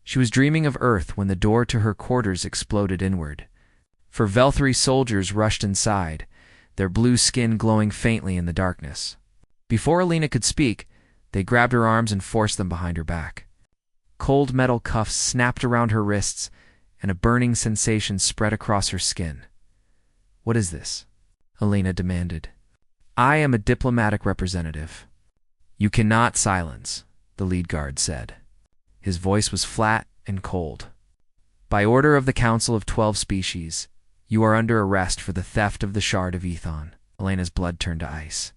She was dreaming of Earth when the door to her quarters exploded inward. Velthari soldiers rushed inside, their blue skin glowing faintly in the darkness. Before Alina could speak, they grabbed her arms and forced them behind her back. Cold metal cuffs snapped around her wrists, and a burning sensation spread across her skin. "What is this?" Alina demanded. "I am a diplomatic representative." "You cannot silence," the lead guard said. His voice was flat and cold. "By order of the Council of 12 Species, you are under arrest for the theft of the Shard of Ethon." Alina's blood turned to ice.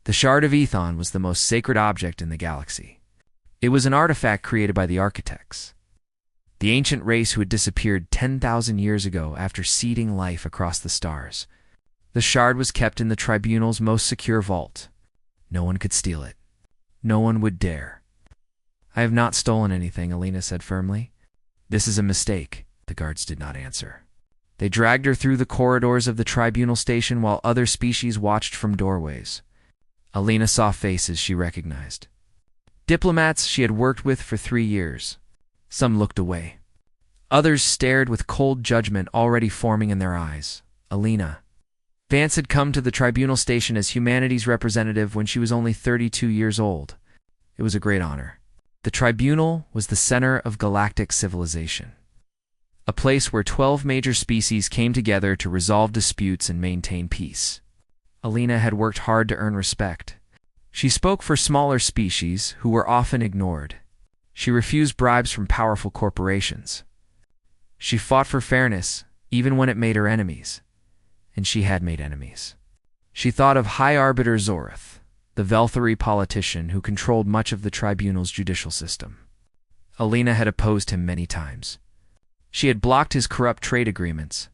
The Shard of Ethon was the most sacred object in the galaxy. It was an artifact created by the architects, the ancient race who had disappeared 10,000 years ago after seeding life across the stars. The shard was kept in the Tribunal's most secure vault. No one could steal it. No one would dare. "I have not stolen anything," Alina said firmly. "This is a mistake." The guards did not answer. They dragged her through the corridors of the Tribunal station while other species watched from doorways. Alina saw faces she recognized. Diplomats she had worked with for 3 years. Some looked away. Others stared with cold judgment already forming in their eyes. Alina. Vance had come to the Tribunal station as humanity's representative when she was only 32 years old. It was a great honor. The Tribunal was the center of galactic civilization, a place where 12 major species came together to resolve disputes and maintain peace. Alina had worked hard to earn respect. She spoke for smaller species who were often ignored. She refused bribes from powerful corporations. She fought for fairness, even when it made her enemies. And she had made enemies. She thought of High Arbiter Zorith, the Velthari politician who controlled much of the Tribunal's judicial system. Alina had opposed him many times. She had blocked his corrupt trade agreements.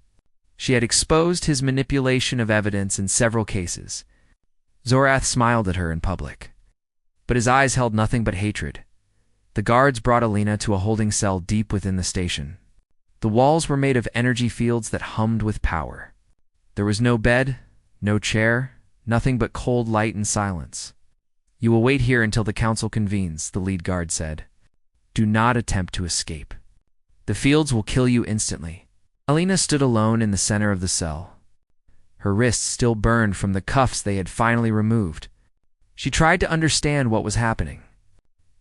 She had exposed his manipulation of evidence in several cases. Zorath smiled at her in public, but his eyes held nothing but hatred. The guards brought Alina to a holding cell deep within the station. The walls were made of energy fields that hummed with power. There was no bed, no chair, nothing but cold light and silence. "You will wait here until the council convenes," the lead guard said. "Do not attempt to escape. The fields will kill you instantly." Alina stood alone in the center of the cell. Her wrists still burned from the cuffs they had finally removed. She tried to understand what was happening.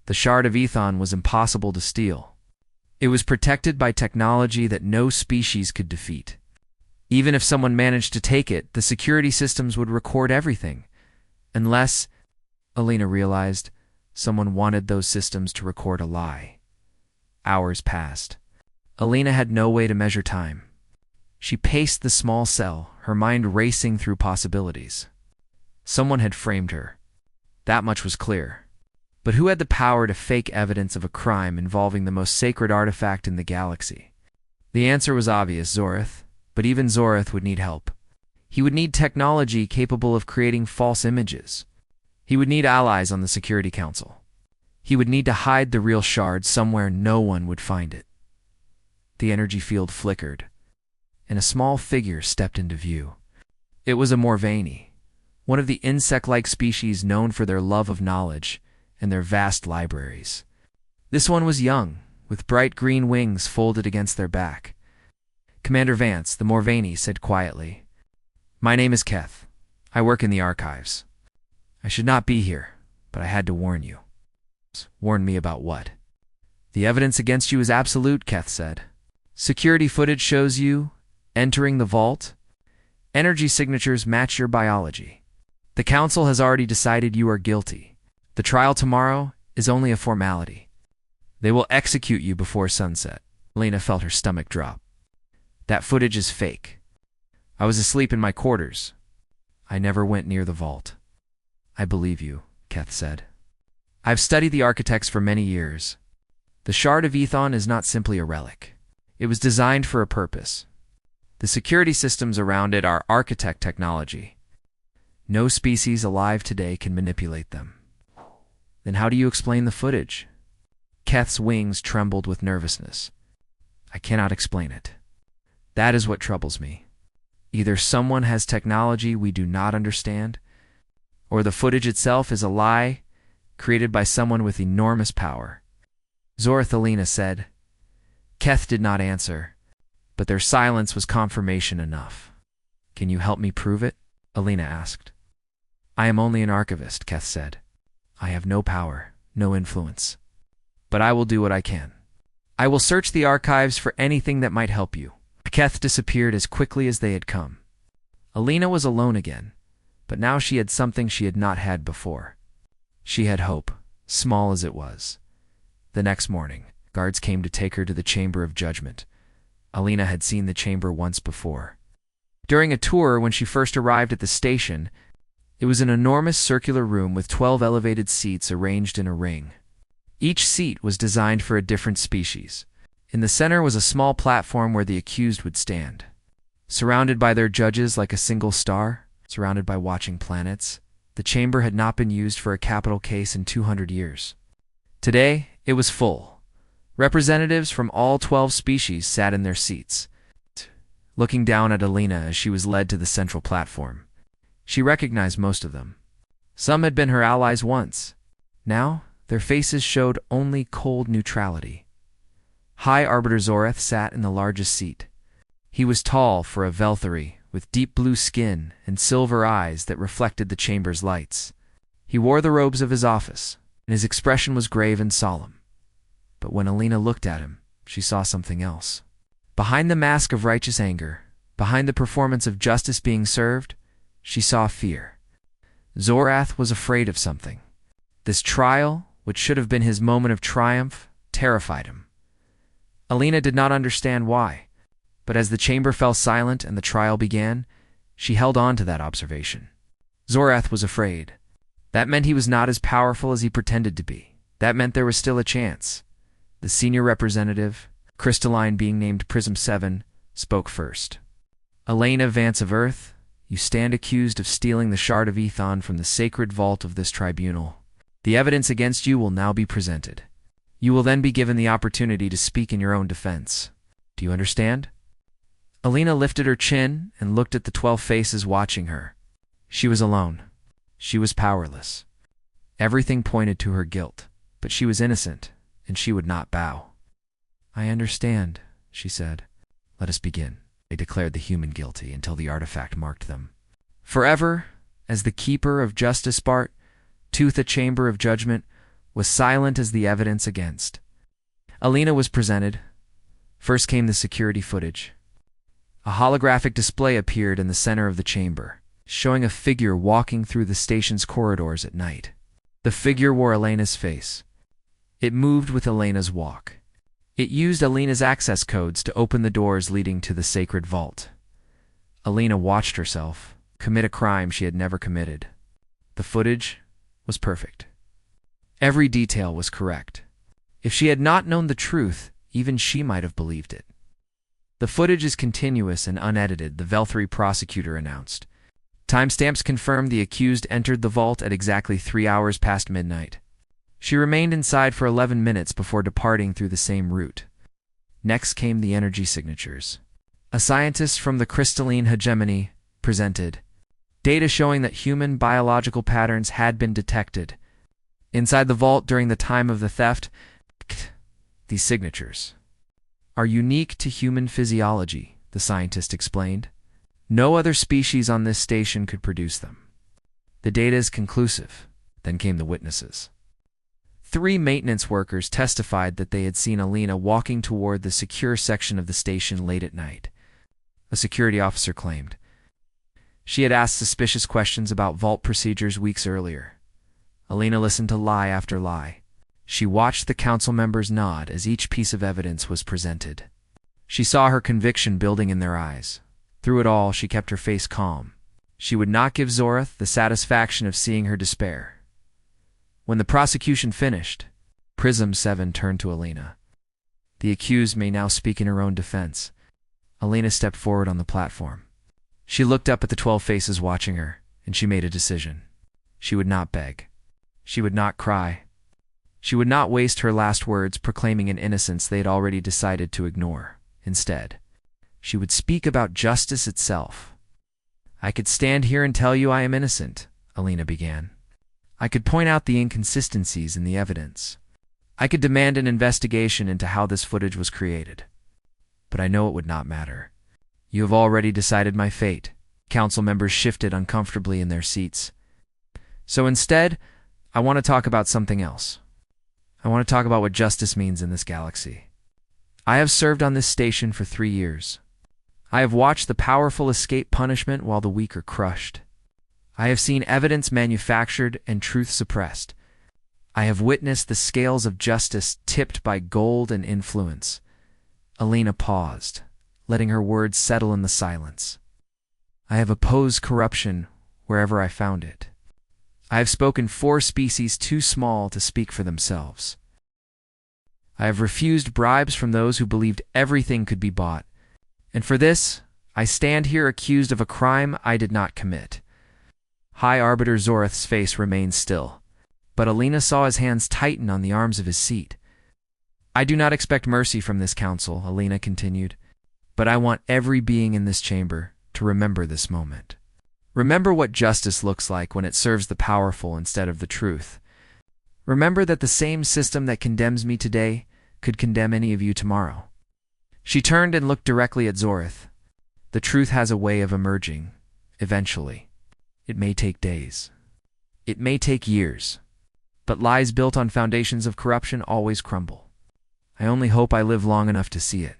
The Shard of Ethon was impossible to steal. It was protected by technology that no species could defeat. Even if someone managed to take it, the security systems would record everything. Unless, Alina realized, someone wanted those systems to record a lie. Hours passed. Alina had no way to measure time. She paced the small cell, her mind racing through possibilities. Someone had framed her. That much was clear. But who had the power to fake evidence of a crime involving the most sacred artifact in the galaxy? The answer was obvious: Zorith. But even Zorith would need help. He would need technology capable of creating false images. He would need allies on the Security Council. He would need to hide the real shard somewhere no one would find it. The energy field flickered, and a small figure stepped into view. It was a Morvani, one of the insect-like species known for their love of knowledge and their vast libraries. This one was young, with bright green wings folded against their back. "Commander Vance," the Morvani said quietly. "My name is Keth. I work in the archives. I should not be here, but I had to warn you." "Warn me about what?" "The evidence against you is absolute," Keth said. "Security footage shows you entering the vault. Energy signatures match your biology. The council has already decided you are guilty. The trial tomorrow is only a formality. They will execute you before sunset." Alina felt her stomach drop. "That footage is fake. I was asleep in my quarters. I never went near the vault." "I believe you," Keth said. "I've studied the architects for many years. The Shard of Ethon is not simply a relic. It was designed for a purpose. The security systems around it are architect technology. No species alive today can manipulate them." "Then how do you explain the footage?" Keth's wings trembled with nervousness. "I cannot explain it. That is what troubles me. Either someone has technology we do not understand, or the footage itself is a lie created by someone with enormous power." Zorith, Alina said, Keth did not answer, but their silence was confirmation enough. "Can you help me prove it?" Alina asked. "I am only an archivist," Keth said. "I have no power, no influence. But I will do what I can. I will search the archives for anything that might help you." Keth disappeared as quickly as they had come. Alina was alone again, but now she had something she had not had before. She had hope, small as it was. The next morning, guards came to take her to the Chamber of Judgment. Alina had seen the chamber once before. During a tour when she first arrived at the station, it was an enormous circular room with 12 elevated seats arranged in a ring. Each seat was designed for a different species. In the center was a small platform where the accused would stand. Surrounded by their judges like a single star, surrounded by watching planets, the chamber had not been used for a capital case in 200 years. Today, it was full. Representatives from all 12 species sat in their seats, looking down at Alina as she was led to the central platform. She recognized most of them. Some had been her allies once. Now, their faces showed only cold neutrality. High Arbiter Zoreth sat in the largest seat. He was tall for a Velthari, with deep blue skin and silver eyes that reflected the chamber's lights. He wore the robes of his office, and his expression was grave and solemn. But when Alina looked at him, she saw something else. Behind the mask of righteous anger, behind the performance of justice being served, she saw fear. Zorath was afraid of something. This trial, which should have been his moment of triumph, terrified him. Alina did not understand why, but as the chamber fell silent and the trial began, she held on to that observation. Zorath was afraid. That meant he was not as powerful as he pretended to be. That meant there was still a chance. The senior representative, Crystalline being named Prism 7, spoke first. "Elena Vance of Earth, you stand accused of stealing the Shard of Ethon from the sacred vault of this tribunal. The evidence against you will now be presented. You will then be given the opportunity to speak in your own defense. Do you understand?" Alina lifted her chin and looked at the 12 faces watching her. She was alone. She was powerless. Everything pointed to her guilt, but she was innocent, and she would not bow. "I understand," she said. "Let us begin." They declared the human guilty until the artifact marked them. Forever, as the keeper of justice Bart, Tooth a chamber of judgment, was silent as the evidence against. Alina was presented. First came the security footage. A holographic display appeared in the center of the chamber, showing a figure walking through the station's corridors at night. The figure wore Elena's face. It moved with Elena's walk. It used Alina's access codes to open the doors leading to the sacred vault. Alina watched herself commit a crime she had never committed. The footage was perfect. Every detail was correct. If she had not known the truth, even she might have believed it. "The footage is continuous and unedited," the Velthari prosecutor announced. Timestamps confirmed the accused entered the vault at exactly 3 hours past midnight. She remained inside for 11 minutes before departing through the same route. Next came the energy signatures. A scientist from the crystalline hegemony presented data showing that human biological patterns had been detected inside the vault during the time of the theft. These signatures are unique to human physiology, the scientist explained. No other species on this station could produce them. The data is conclusive. Then came the witnesses. 3 maintenance workers testified that they had seen Alina walking toward the secure section of the station late at night. A security officer claimed she had asked suspicious questions about vault procedures weeks earlier. Alina listened to lie after lie. She watched the council members nod as each piece of evidence was presented. She saw her conviction building in their eyes. Through it all, she kept her face calm. She would not give Zoreth the satisfaction of seeing her despair. When the prosecution finished, Prism 7 turned to Alina. "The accused may now speak in her own defense." Alina stepped forward on the platform. She looked up at the 12 faces watching her, and she made a decision. She would not beg. She would not cry. She would not waste her last words proclaiming an innocence they had already decided to ignore. Instead, she would speak about justice itself. "I could stand here and tell you I am innocent," Alina began. "I could point out the inconsistencies in the evidence. I could demand an investigation into how this footage was created. but I know it would not matter. You have already decided my fate. Council members shifted uncomfortably in their seats. So instead, I want to talk about something else. I want to talk about what justice means in this galaxy. I have served on this station for 3 years. I have watched the powerful escape punishment while the weak are crushed. I have seen evidence manufactured and truth suppressed. I have witnessed the scales of justice tipped by gold and influence. Alina paused, letting her words settle in the silence. I have opposed corruption wherever I found it. I have spoken for species too small to speak for themselves. I have refused bribes from those who believed everything could be bought. And for this, I stand here accused of a crime I did not commit. High Arbiter Zorith's face remained still, but Alina saw his hands tighten on the arms of his seat. I do not expect mercy from this council, Alina continued, but I want every being in this chamber to remember this moment. Remember what justice looks like when it serves the powerful instead of the truth. Remember that the same system that condemns me today could condemn any of you tomorrow. She turned and looked directly at Zorith. The truth has a way of emerging, eventually. It may take days. It may take years. But lies built on foundations of corruption always crumble. I only hope I live long enough to see it.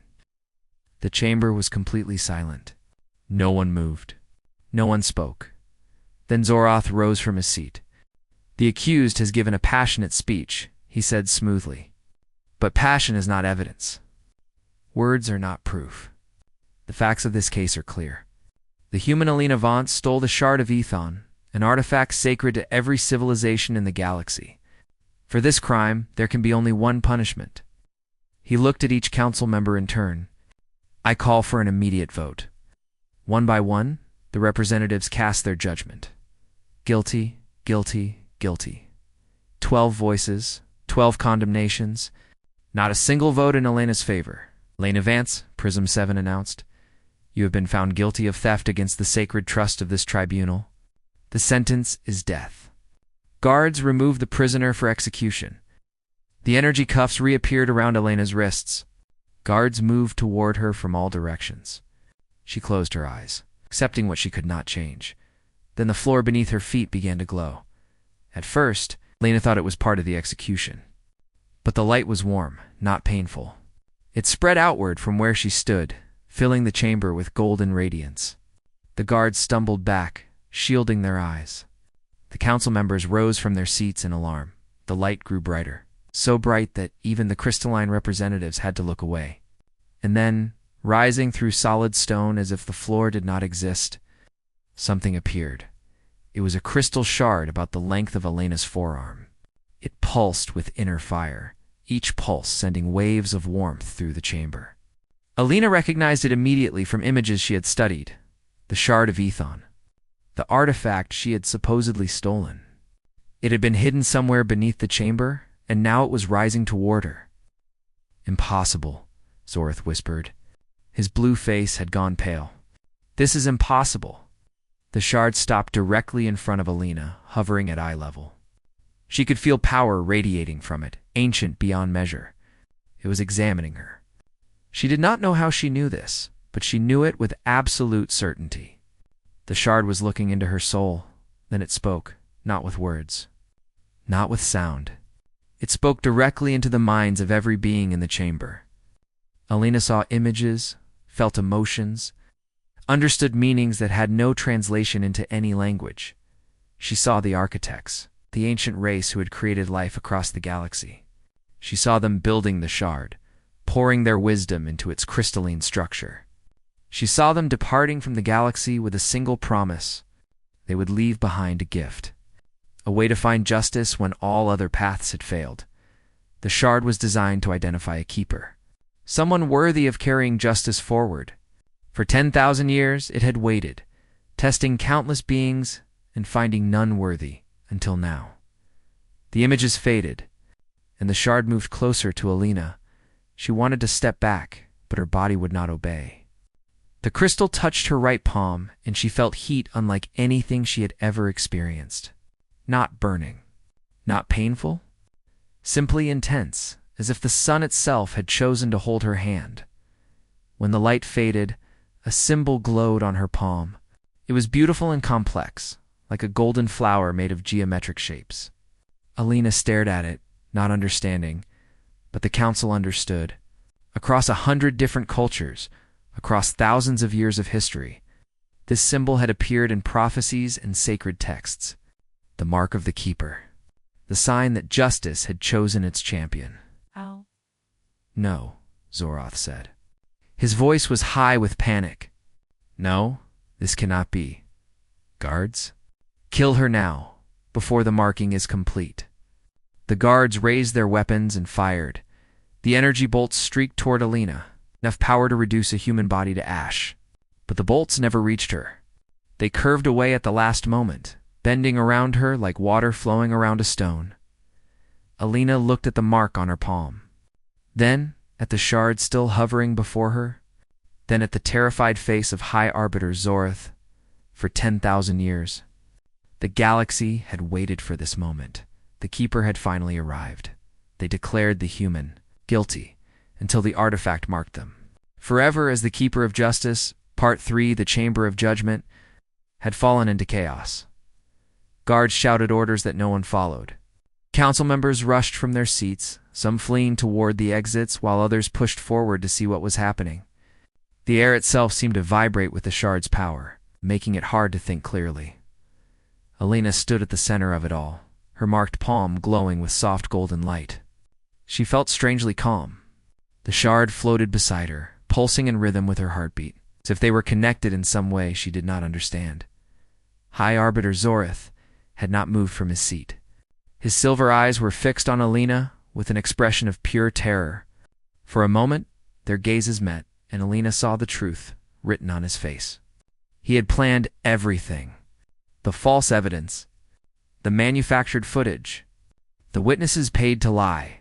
The chamber was completely silent. No one moved. No one spoke. Then Zoroth rose from his seat. The accused has given a passionate speech, he said smoothly. But passion is not evidence. Words are not proof. The facts of this case are clear. The human Alina Vance stole the Shard of Ethon, an artifact sacred to every civilization in the galaxy. For this crime, there can be only one punishment. He looked at each council member in turn. I call for an immediate vote. One by one, the representatives cast their judgment. Guilty, guilty, guilty. 12 voices, 12 condemnations. Not a single vote in Elena's favor. Alina Vance, Prism 7 announced. You have been found guilty of theft against the sacred trust of this tribunal. The sentence is death. Guards removed the prisoner for execution. The energy cuffs reappeared around Elena's wrists. Guards moved toward her from all directions. She closed her eyes, accepting what she could not change. Then the floor beneath her feet began to glow. At first, Alina thought it was part of the execution. But the light was warm, not painful. It spread outward from where she stood, filling the chamber with golden radiance. The guards stumbled back, shielding their eyes. The council members rose from their seats in alarm. The light grew brighter, so bright that even the crystalline representatives had to look away. And then, rising through solid stone as if the floor did not exist, something appeared. It was a crystal shard about the length of Elena's forearm. It pulsed with inner fire, each pulse sending waves of warmth through the chamber. Alina recognized it immediately from images she had studied. The Shard of Ethon. The artifact she had supposedly stolen. It had been hidden somewhere beneath the chamber, and now it was rising toward her. Impossible, Zorith whispered. His blue face had gone pale. This is impossible. The shard stopped directly in front of Alina, hovering at eye level. She could feel power radiating from it, ancient beyond measure. It was examining her. She did not know how she knew this, but she knew it with absolute certainty. The shard was looking into her soul. Then it spoke, not with words, not with sound. It spoke directly into the minds of every being in the chamber. Alina saw images, felt emotions, understood meanings that had no translation into any language. She saw the architects, the ancient race who had created life across the galaxy. She saw them building the shard, pouring their wisdom into its crystalline structure. She saw them departing from the galaxy with a single promise. They would leave behind a gift, a way to find justice when all other paths had failed. The shard was designed to identify a keeper, someone worthy of carrying justice forward. For 10,000 years it had waited, testing countless beings and finding none worthy, until now. The images faded, and the shard moved closer to Alina. She wanted to step back, but her body would not obey. The crystal touched her right palm, and she felt heat unlike anything she had ever experienced. Not burning, not painful, simply intense, as if the sun itself had chosen to hold her hand. When the light faded, a symbol glowed on her palm. It was beautiful and complex, like a golden flower made of geometric shapes. Alina stared at it, not understanding, but the council understood. Across 100 different cultures, across thousands of years of history, this symbol had appeared in prophecies and sacred texts. The mark of the Keeper. The sign that justice had chosen its champion. Ow. No, Zoroth said. His voice was high with panic. No, this cannot be. Guards? Kill her now, before the marking is complete. The guards raised their weapons and fired. The energy bolts streaked toward Alina, enough power to reduce a human body to ash. But the bolts never reached her. They curved away at the last moment, bending around her like water flowing around a stone. Alina looked at the mark on her palm. Then at the shard still hovering before her. Then at the terrified face of High Arbiter Zoroth. For 10,000 years. The galaxy had waited for this moment. The Keeper had finally arrived. They declared the human guilty until the artifact marked them. Forever as the Keeper of Justice, Part 3, the Chamber of Judgment, had fallen into chaos. Guards shouted orders that no one followed. Council members rushed from their seats, some fleeing toward the exits while others pushed forward to see what was happening. The air itself seemed to vibrate with the shard's power, making it hard to think clearly. Alina stood at the center of it all, her marked palm glowing with soft golden light. She felt strangely calm. The shard floated beside her, pulsing in rhythm with her heartbeat, as if they were connected in some way she did not understand. High Arbiter Zoroth had not moved from his seat. His silver eyes were fixed on Alina with an expression of pure terror. For a moment, their gazes met, and Alina saw the truth written on his face. He had planned everything. The false evidence, the manufactured footage, the witnesses paid to lie.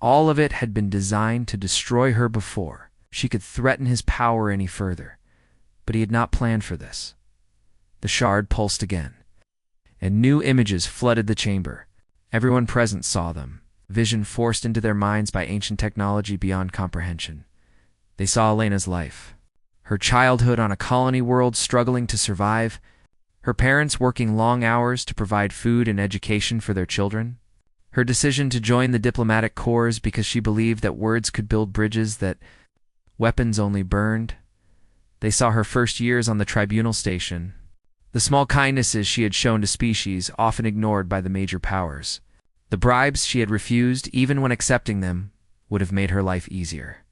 All of it had been designed to destroy her before she could threaten his power any further. But he had not planned for this. The shard pulsed again, and new images flooded the chamber. Everyone present saw them, vision forced into their minds by ancient technology beyond comprehension. They saw Elena's life, her childhood on a colony world struggling to survive, her parents working long hours to provide food and education for their children, her decision to join the diplomatic corps because she believed that words could build bridges that weapons only burned. They saw her first years on the tribunal station, the small kindnesses she had shown to species often ignored by the major powers. The bribes she had refused, even when accepting them, would have made her life easier.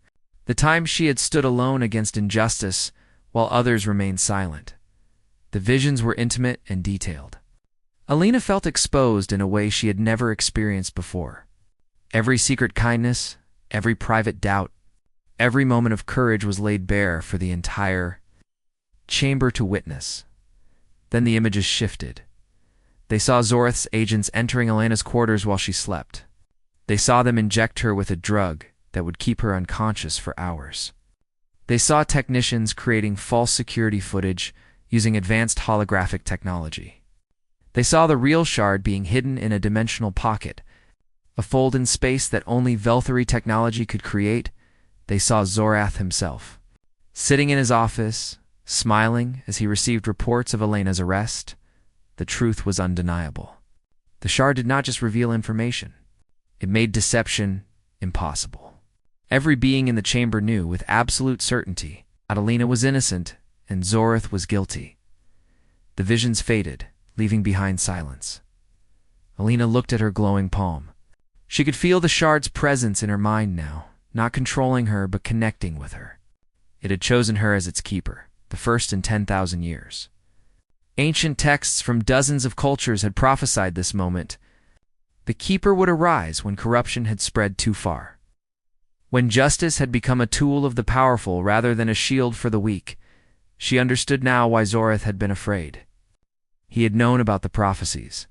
The times she had stood alone against injustice while others remained silent. The visions were intimate and detailed. Alina felt exposed in a way she had never experienced before. Every secret kindness, every private doubt, every moment of courage was laid bare for the entire chamber to witness. Then the images shifted. They saw Zoroth's agents entering Elena's quarters while she slept. They saw them inject her with a drug that would keep her unconscious for hours. They saw technicians creating false security footage using advanced holographic technology. They saw the real shard being hidden in a dimensional pocket, a fold in space that only Velthari technology could create. They saw Zoroth himself, sitting in his office, smiling as he received reports of Elena's arrest. The truth was undeniable. The shard did not just reveal information. It made deception impossible. Every being in the chamber knew with absolute certainty that Alina was innocent and Zoroth was guilty. The visions faded, leaving behind silence. Alina looked at her glowing palm. She could feel the shard's presence in her mind now, not controlling her but connecting with her. It had chosen her as its keeper, the first in 10,000 years. Ancient texts from dozens of cultures had prophesied this moment. The Keeper would arise when corruption had spread too far. When justice had become a tool of the powerful rather than a shield for the weak. She understood now why Zoroth had been afraid. He had known about the prophecies.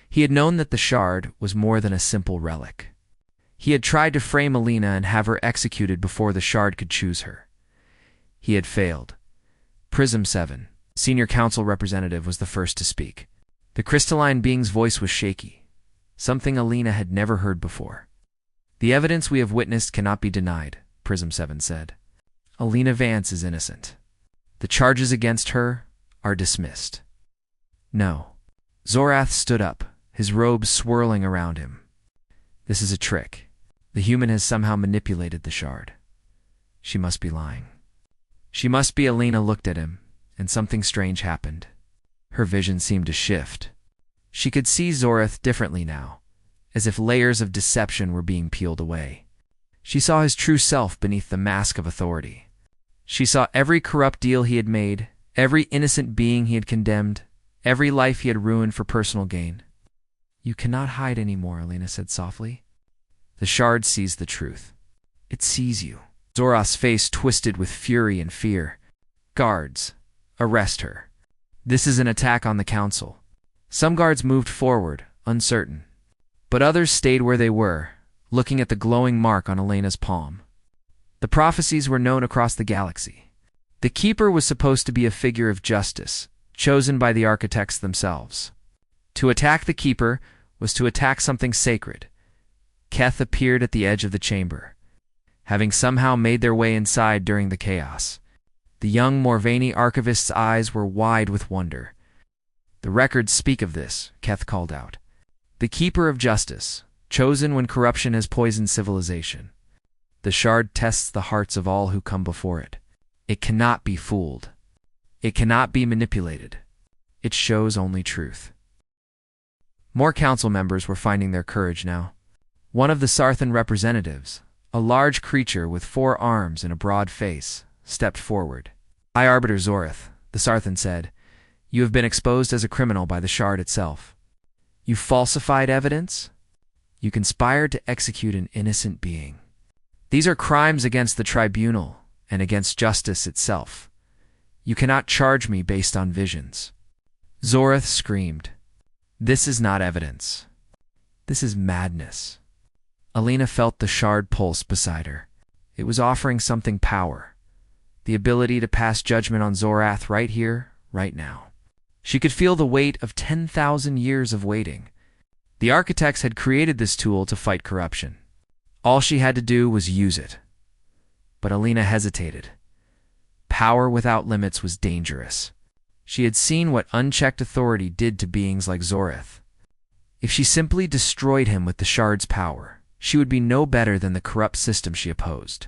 He had known that the shard was more than a simple relic. He had tried to frame Alina and have her executed before the shard could choose her. He had failed. Prism 7, senior council representative, was the first to speak. The crystalline being's voice was shaky, something Alina had never heard before. The evidence we have witnessed cannot be denied, Prism 7 said. Alina Vance is innocent. The charges against her are dismissed. No. Zorath stood up, his robes swirling around him. This is a trick. The human has somehow manipulated the shard. She must be lying. She must be. Alina looked at him, and something strange happened. Her vision seemed to shift. She could see Zorath differently now, as if layers of deception were being peeled away. She saw his true self beneath the mask of authority. She saw every corrupt deal he had made, every innocent being he had condemned, every life he had ruined for personal gain. You cannot hide anymore, Alina said softly. The shard sees the truth. It sees you. Zorath's face twisted with fury and fear. Guards, arrest her. This is an attack on the council. Some guards moved forward, uncertain. But others stayed where they were, looking at the glowing mark on Alina's palm. The prophecies were known across the galaxy. The Keeper was supposed to be a figure of justice, chosen by the architects themselves. To attack the Keeper was to attack something sacred. Keth appeared at the edge of the chamber, having somehow made their way inside during the chaos. The young Morvani archivist's eyes were wide with wonder. The records speak of this, Keth called out. The Keeper of Justice, chosen when corruption has poisoned civilization. The shard tests the hearts of all who come before it. It cannot be fooled. It cannot be manipulated. It shows only truth. More council members were finding their courage now. One of the Sarthan representatives, a large creature with 4 arms and a broad face, stepped forward. High Arbiter Zorath, the Sarthan said, you have been exposed as a criminal by the shard itself. You falsified evidence. You conspired to execute an innocent being. These are crimes against the tribunal and against justice itself. You cannot charge me based on visions. Zorath screamed. This is not evidence. This is madness. Alina felt the shard pulse beside her. It was offering something power. The ability to pass judgment on Zorath right here, right now. She could feel the weight of 10,000 years of waiting. The architects had created this tool to fight corruption. All she had to do was use it. But Alina hesitated. Power without limits was dangerous. She had seen what unchecked authority did to beings like Zorath. If she simply destroyed him with the shard's power, she would be no better than the corrupt system she opposed.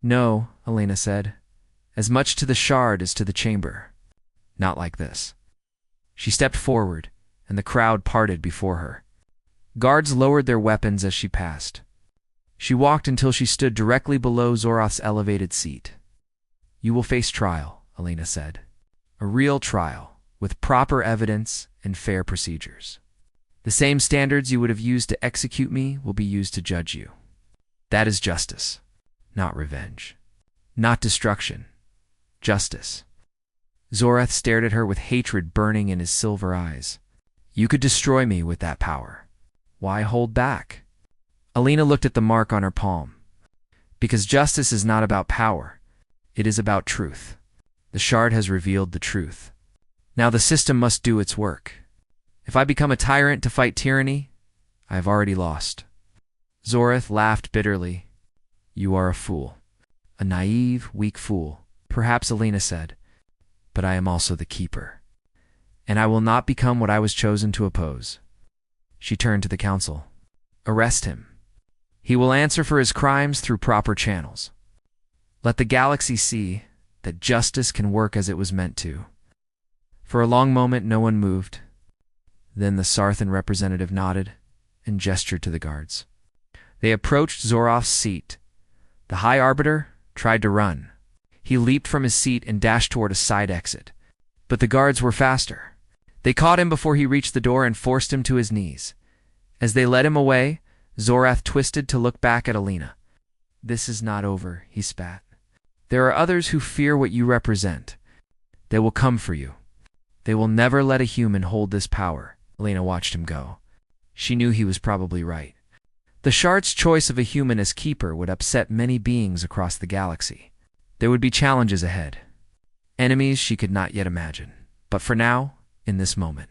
No, Alina said. As much to the shard as to the chamber. Not like this. She stepped forward, and the crowd parted before her. Guards lowered their weapons as she passed. She walked until she stood directly below Zorath's elevated seat. You will face trial, Alina said. A real trial, with proper evidence and fair procedures. The same standards you would have used to execute me will be used to judge you. That is justice, not revenge. Not destruction. Justice. Zorath stared at her with hatred burning in his silver eyes. You could destroy me with that power. Why hold back? Alina looked at the mark on her palm. Because justice is not about power. It is about truth. The shard has revealed the truth. Now the system must do its work. If I become a tyrant to fight tyranny, I have already lost. Zorath laughed bitterly. You are a fool. A naive, weak fool, perhaps Alina said. But I am also the Keeper. And I will not become what I was chosen to oppose. She turned to the council. Arrest him. He will answer for his crimes through proper channels. Let the galaxy see that justice can work as it was meant to. For a long moment no one moved. Then the Sarthan representative nodded and gestured to the guards. They approached Zorath's seat. The High Arbiter tried to run. He leaped from his seat and dashed toward a side exit. But the guards were faster. They caught him before he reached the door and forced him to his knees. As they led him away, Zorath twisted to look back at Alina. This is not over, he spat. There are others who fear what you represent. They will come for you. They will never let a human hold this power. Alina watched him go. She knew he was probably right. The shard's choice of a human as keeper would upset many beings across the galaxy. There would be challenges ahead. Enemies she could not yet imagine. But for now, in this moment,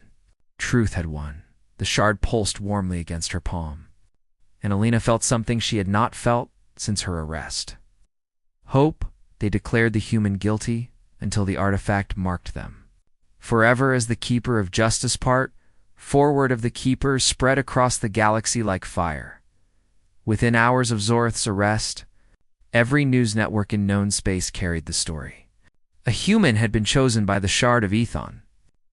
truth had won. The shard pulsed warmly against her palm. And Alina felt something she had not felt since her arrest. Hope, they declared the human guilty until the artifact marked them. Forever as the keeper of justice part, forward of the keeper spread across the galaxy like fire. Within hours of Zorth's arrest, every news network in known space carried the story. A human had been chosen by the Shard of Ethon.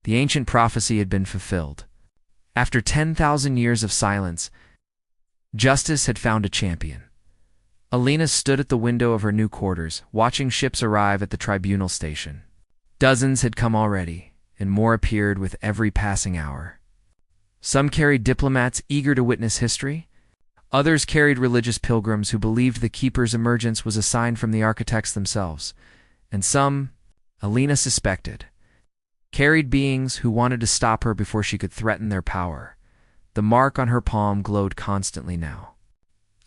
The ancient prophecy had been fulfilled. After 10,000 years of silence, justice had found a champion. Alina stood at the window of her new quarters, watching ships arrive at the tribunal station. Dozens had come already, and more appeared with every passing hour. Some carried diplomats eager to witness history. Others carried religious pilgrims who believed the Keeper's emergence was a sign from the architects themselves. And some, Alina suspected, carried beings who wanted to stop her before she could threaten their power. The mark on her palm glowed constantly now,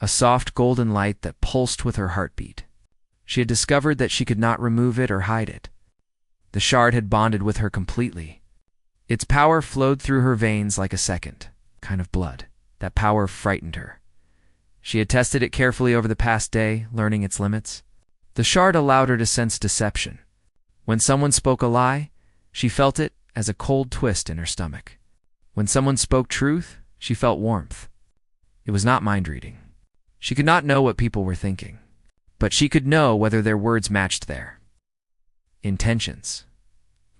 a soft golden light that pulsed with her heartbeat. She had discovered that she could not remove it or hide it. The shard had bonded with her completely. Its power flowed through her veins like a second kind of blood. That power frightened her. She had tested it carefully over the past day, learning its limits. The shard allowed her to sense deception. When someone spoke a lie, she felt it as a cold twist in her stomach. When someone spoke truth, she felt warmth. It was not mind-reading. She could not know what people were thinking, but she could know whether their words matched their intentions.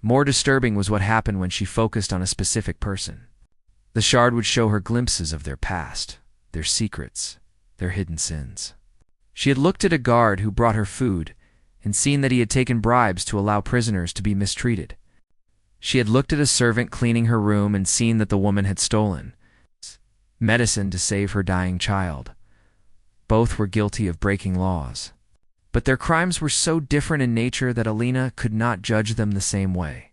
More disturbing was what happened when she focused on a specific person. The shard would show her glimpses of their past, their secrets, their hidden sins. She had looked at a guard who brought her food and seen that he had taken bribes to allow prisoners to be mistreated. She had looked at a servant cleaning her room and seen that the woman had stolen medicine to save her dying child. Both were guilty of breaking laws. But their crimes were so different in nature that Alina could not judge them the same way.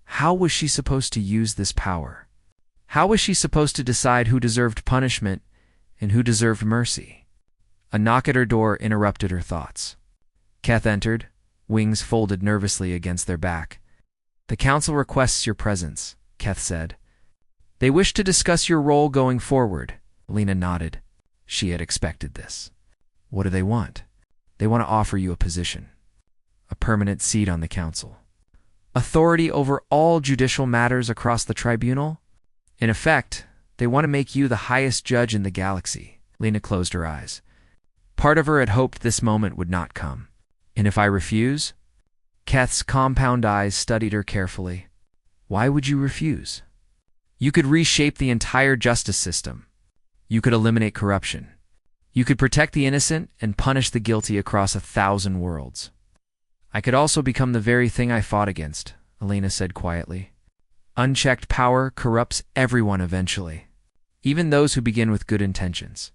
How was she supposed to use this power? How was she supposed to decide who deserved punishment and who deserved mercy? A knock at her door interrupted her thoughts. Keth entered, wings folded nervously against their back. "The council requests your presence," Keth said. "They wish to discuss your role going forward." Alina nodded. She had expected this. "What do they want?" "They want to offer you a position. A permanent seat on the council. Authority over all judicial matters across the tribunal. In effect, they want to make you the highest judge in the galaxy." Lena closed her eyes. Part of her had hoped this moment would not come. "And if I refuse?" Keth's compound eyes studied her carefully. "Why would you refuse? You could reshape the entire justice system. You could eliminate corruption. You could protect the innocent and punish the guilty across 1,000 worlds." "I could also become the very thing I fought against," Alina said quietly. "Unchecked power corrupts everyone eventually, even those who begin with good intentions."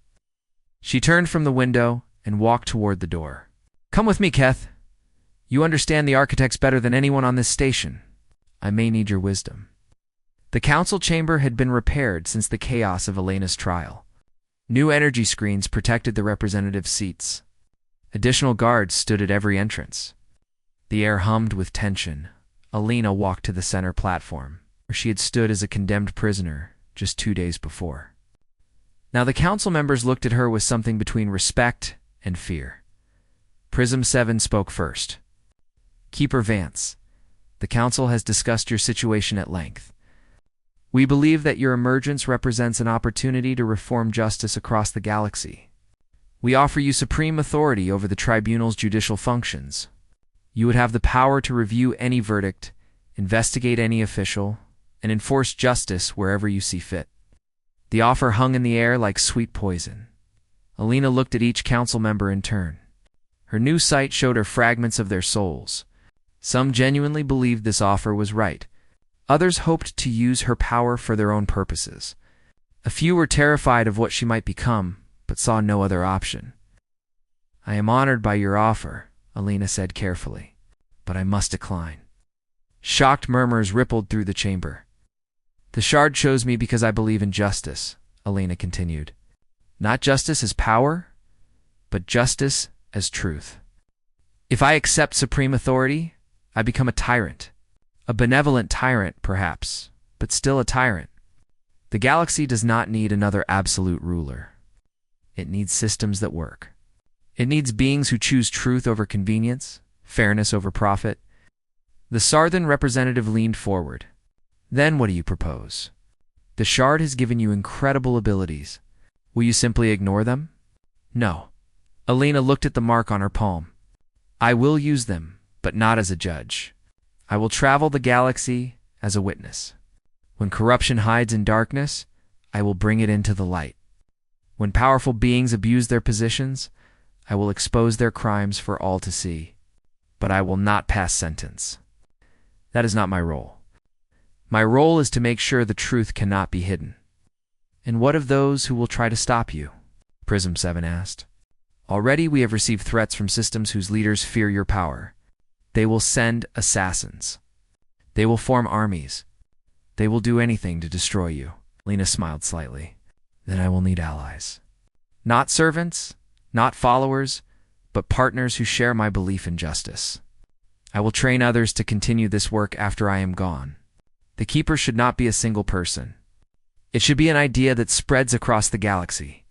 She turned from the window and walked toward the door. "Come with me, Keth. You understand the architects better than anyone on this station. I may need your wisdom." The council chamber had been repaired since the chaos of Elena's trial. New energy screens protected the representatives' seats. Additional guards stood at every entrance. The air hummed with tension. Alina walked to the center platform, where she had stood as a condemned prisoner just 2 days before. Now the council members looked at her with something between respect and fear. Prism 7 spoke first. "Keeper Vance, the council has discussed your situation at length. We believe that your emergence represents an opportunity to reform justice across the galaxy. We offer you supreme authority over the tribunal's judicial functions. You would have the power to review any verdict, investigate any official, and enforce justice wherever you see fit." The offer hung in the air like sweet poison. Alina looked at each council member in turn. Her new sight showed her fragments of their souls. Some genuinely believed this offer was right. Others hoped to use her power for their own purposes. A few were terrified of what she might become, but saw no other option. "I am honored by your offer," Alina said carefully, "but I must decline." Shocked murmurs rippled through the chamber. "The shard chose me because I believe in justice," Alina continued. "Not justice as power, but justice as truth. If I accept supreme authority, I become a tyrant. A benevolent tyrant, perhaps, but still a tyrant. The galaxy does not need another absolute ruler. It needs systems that work. It needs beings who choose truth over convenience, Fairness over profit? The Sarthan representative leaned forward. Then what do you propose? The shard has given you incredible abilities. Will you simply ignore them? No. Alina looked at the mark on her palm. I will use them, but not as a judge. I will travel the galaxy as a witness. When corruption hides in darkness, I will bring it into the light. When powerful beings abuse their positions, I will expose their crimes for all to see. But I will not pass sentence. That is not my role. My role is to make sure the truth cannot be hidden. And what of those who will try to stop you? Prism 7 asked. Already we have received threats from systems whose leaders fear your power. They will send assassins. They will form armies. They will do anything to destroy you. Lena smiled slightly. Then I will need allies. Not servants, not followers, but partners who share my belief in justice. I will train others to continue this work after I am gone. The Keeper should not be a single person. It should be an idea that spreads across the galaxy.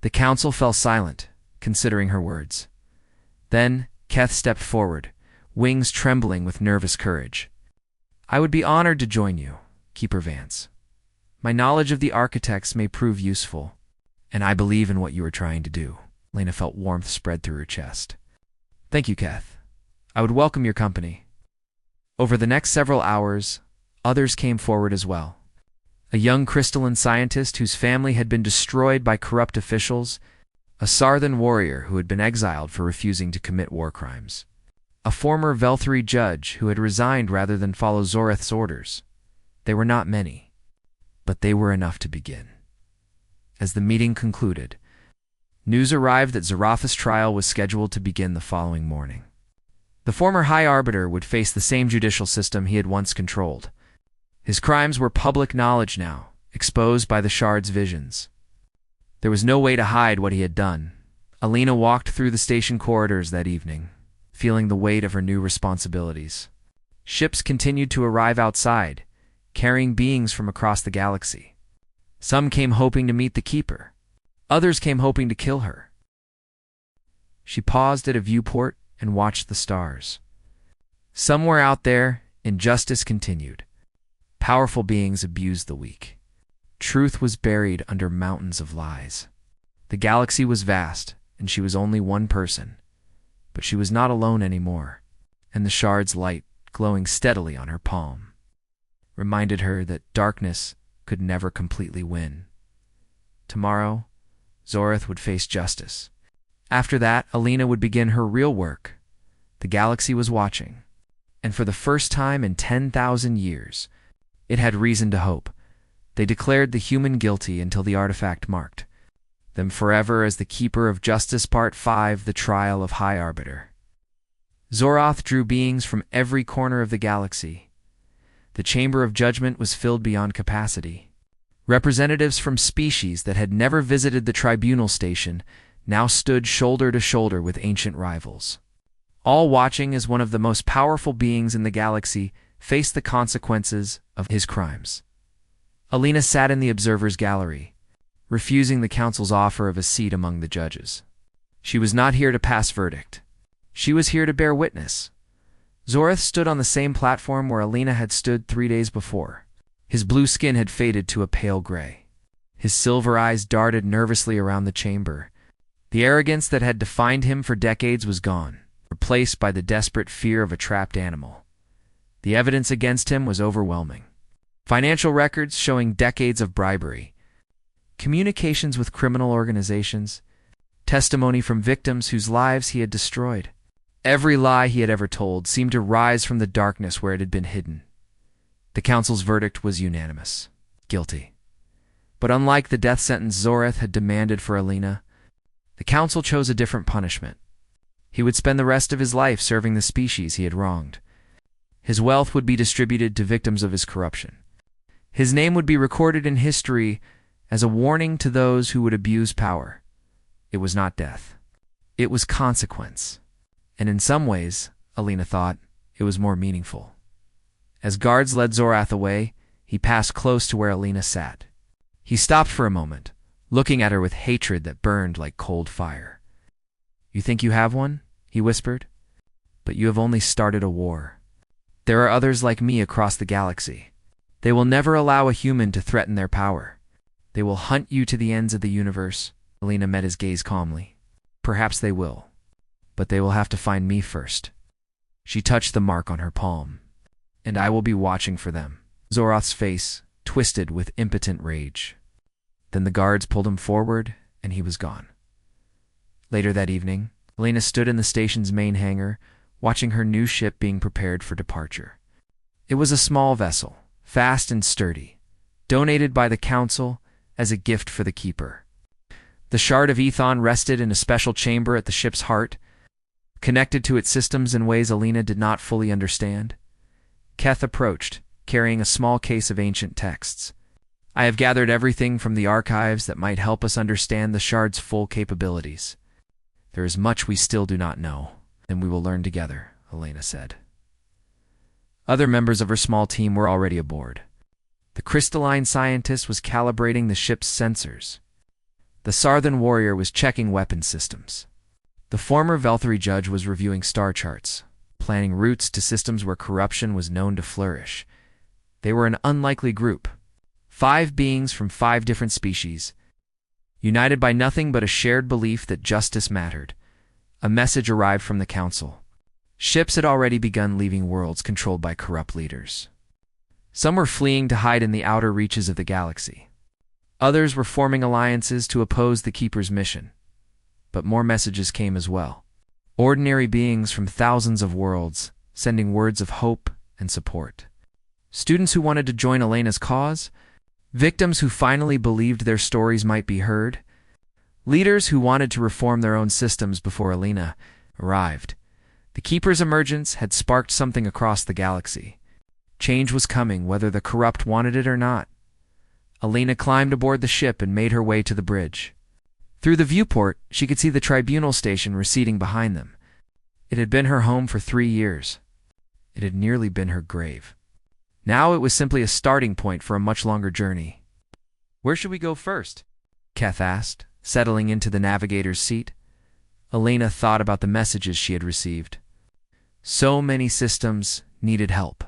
The council fell silent, considering her words. Then Keth stepped forward, wings trembling with nervous courage. I would be honored to join you, Keeper Vance. My knowledge of the architects may prove useful, and I believe in what you are trying to do. Lena felt warmth spread through her chest. Thank you, Keth. I would welcome your company. Over the next several hours, others came forward as well. A young crystalline scientist whose family had been destroyed by corrupt officials, a Sarthan warrior who had been exiled for refusing to commit war crimes, a former Velthari judge who had resigned rather than follow Zoreth's orders. They were not many, but they were enough to begin. As the meeting concluded, news arrived that Zoratha's trial was scheduled to begin the following morning. The former High Arbiter would face the same judicial system he had once controlled. His crimes were public knowledge now, exposed by the Shard's visions. There was no way to hide what he had done. Alina walked through the station corridors that evening, feeling the weight of her new responsibilities. Ships continued to arrive outside, carrying beings from across the galaxy. Some came hoping to meet the Keeper. Others came hoping to kill her. She paused at a viewport and watched the stars. Somewhere out there, injustice continued. Powerful beings abused the weak. Truth was buried under mountains of lies. The galaxy was vast, and she was only one person. But she was not alone anymore, and the Shard's light, glowing steadily on her palm, reminded her that darkness could never completely win. Tomorrow, Zoreth would face justice. After that, Alina would begin her real work. The galaxy was watching, and for the first time in 10,000 years, it had reason to hope. They declared the human guilty until the artifact marked them forever as the Keeper of Justice. Part 5: The Trial of High Arbiter. Zorath drew beings from every corner of the galaxy. The Chamber of Judgment was filled beyond capacity. Representatives from species that had never visited the tribunal station now stood shoulder to shoulder with ancient rivals, all watching as one of the most powerful beings in the galaxy faced the consequences of his crimes. Alina sat in the observer's gallery, refusing the council's offer of a seat among the judges. She was not here to pass verdict. She was here to bear witness. Zoreth stood on the same platform where Alina had stood 3 days before. His blue skin had faded to a pale gray. His silver eyes darted nervously around the chamber. The arrogance that had defined him for decades was gone, replaced by the desperate fear of a trapped animal. The evidence against him was overwhelming. Financial records showing decades of bribery, communications with criminal organizations, testimony from victims whose lives he had destroyed. Every lie he had ever told seemed to rise from the darkness where it had been hidden. The council's verdict was unanimous: guilty. But unlike the death sentence Zoreth had demanded for Alina, the council chose a different punishment. He would spend the rest of his life serving the species he had wronged. His wealth would be distributed to victims of his corruption. His name would be recorded in history as a warning to those who would abuse power. It was not death. It was consequence. And in some ways, Alina thought, it was more meaningful. As guards led Zorath away, he passed close to where Alina sat. He stopped for a moment, looking at her with hatred that burned like cold fire. You think you have one? He whispered. But you have only started a war. There are others like me across the galaxy. They will never allow a human to threaten their power. They will hunt you to the ends of the universe. Alina met his gaze calmly. Perhaps they will. But they will have to find me first. She touched the mark on her palm. And I will be watching for them. Zoroth's face twisted with impotent rage. Then the guards pulled him forward, and he was gone. Later that evening, Alina stood in the station's main hangar, watching her new ship being prepared for departure. It was a small vessel, fast and sturdy, donated by the Council as a gift for the Keeper. The shard of Ethon rested in a special chamber at the ship's heart, connected to its systems in ways Alina did not fully understand. Keth approached, carrying a small case of ancient texts. I have gathered everything from the archives that might help us understand the shard's full capabilities. There is much we still do not know, and we will learn together, Alina said. Other members of her small team were already aboard. The crystalline scientist was calibrating the ship's sensors. The Sarthan warrior was checking weapon systems. The former Velthari judge was reviewing star charts, planning routes to systems where corruption was known to flourish. They were an unlikely group. 5 beings from 5 different species, united by nothing but a shared belief that justice mattered. A message arrived from the Council. Ships had already begun leaving worlds controlled by corrupt leaders. Some were fleeing to hide in the outer reaches of the galaxy. Others were forming alliances to oppose the Keeper's mission. But more messages came as well. Ordinary beings from thousands of worlds, sending words of hope and support. Students who wanted to join Alina's cause, victims who finally believed their stories might be heard, leaders who wanted to reform their own systems before Alina arrived. The Keeper's emergence had sparked something across the galaxy. Change was coming, whether the corrupt wanted it or not. Alina climbed aboard the ship and made her way to the bridge. Through the viewport, she could see the tribunal station receding behind them. It had been her home for 3 years. It had nearly been her grave. Now it was simply a starting point for a much longer journey. Where should we go first? Keth asked, settling into the navigator's seat. Alina thought about the messages she had received. So many systems needed help.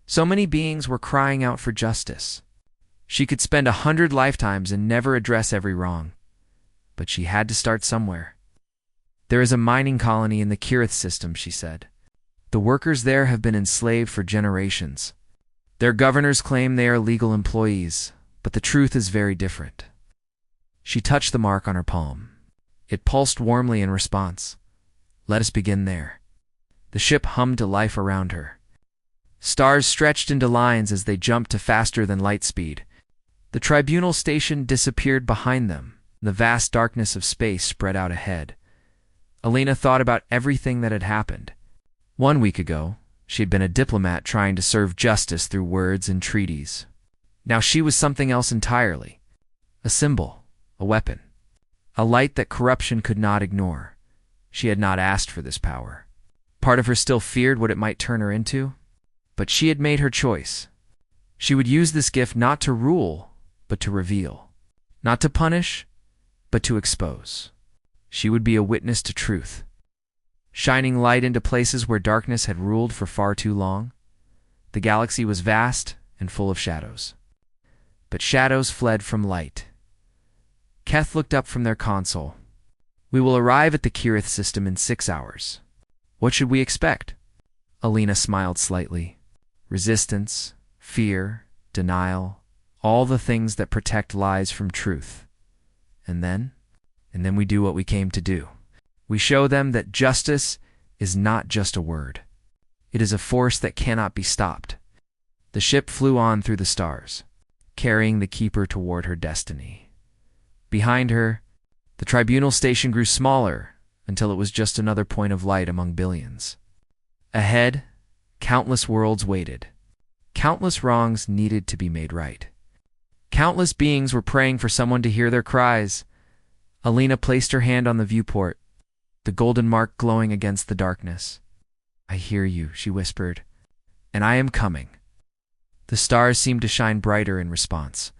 So many beings were crying out for justice. She could spend 100 lifetimes and never address every wrong. But she had to start somewhere. There is a mining colony in the Kirith system, she said. The workers there have been enslaved for generations. Their governors claim they are legal employees, but the truth is very different. She touched the mark on her palm. It pulsed warmly in response. Let us begin there. The ship hummed to life around her. Stars stretched into lines as they jumped to faster than light speed. The tribunal station disappeared behind them. The vast darkness of space spread out ahead. Alina thought about everything that had happened. 1 week ago, she had been a diplomat trying to serve justice through words and treaties. Now she was something else entirely. A symbol, a weapon, a light that corruption could not ignore. She had not asked for this power. Part of her still feared what it might turn her into, but she had made her choice. She would use this gift not to rule, but to reveal. Not to punish, but to expose. She would be a witness to truth, shining light into places where darkness had ruled for far too long. The galaxy was vast and full of shadows. But shadows fled from light. Keth looked up from their console. We will arrive at the Kirith system in 6 hours. What should we expect? Alina smiled slightly. Resistance, fear, denial, all the things that protect lies from truth. And then we do what we came to do. We show them that justice is not just a word. It is a force that cannot be stopped. The ship flew on through the stars, carrying the Keeper toward her destiny. Behind her, the tribunal station grew smaller until it was just another point of light among billions. Ahead, countless worlds waited. Countless wrongs needed to be made right. Countless beings were praying for someone to hear their cries. Alina placed her hand on the viewport, the golden mark glowing against the darkness. I hear you, she whispered, and I am coming. The stars seemed to shine brighter in response.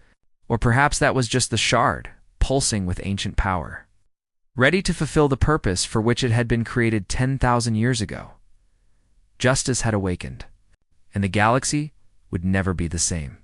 Or perhaps that was just the shard, pulsing with ancient power, ready to fulfill the purpose for which it had been created 10,000 years ago. Justice had awakened, and the galaxy would never be the same.